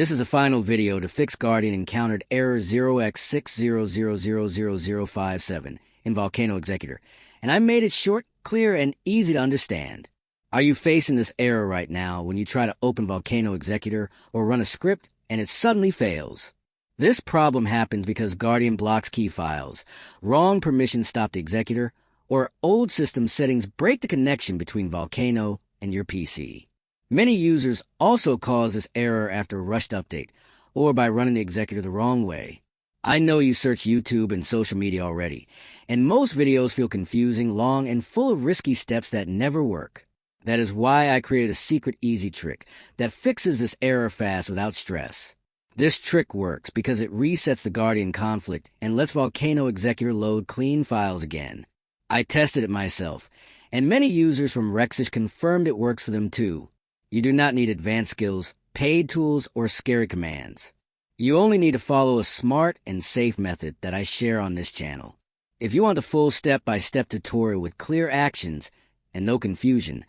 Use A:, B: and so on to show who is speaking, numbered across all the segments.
A: This is a final video to fix Guardian encountered error 0x60000057 in Volcano Executor, and I made it short, clear, and easy to understand. Are you facing this error right now when you try to open Volcano Executor or run a script and it suddenly fails? This problem happens because Guardian blocks key files, wrong permissions stop the executor, or old system settings break the connection between Volcano and your PC. Many users also cause this error after a rushed update or by running the executor the wrong way. I know you search YouTube and social media already, and most videos feel confusing, long, and full of risky steps that never work. That is why I created a secret easy trick that fixes this error fast without stress. This trick works because it resets the Guardian conflict and lets Volcano Executor load clean files again. I tested it myself, and many users from Rexish confirmed it works for them too. You do not need advanced skills, paid tools, or scary commands. You only need to follow a smart and safe method that I share on this channel. If you want a full step-by-step tutorial with clear actions and no confusion,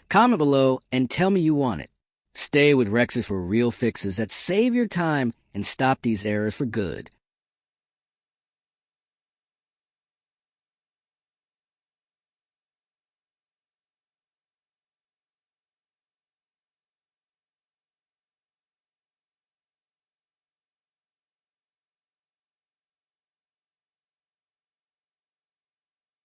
A: comment below and tell me you want it. Stay with Rexish for real fixes that save your time and stop these errors for good.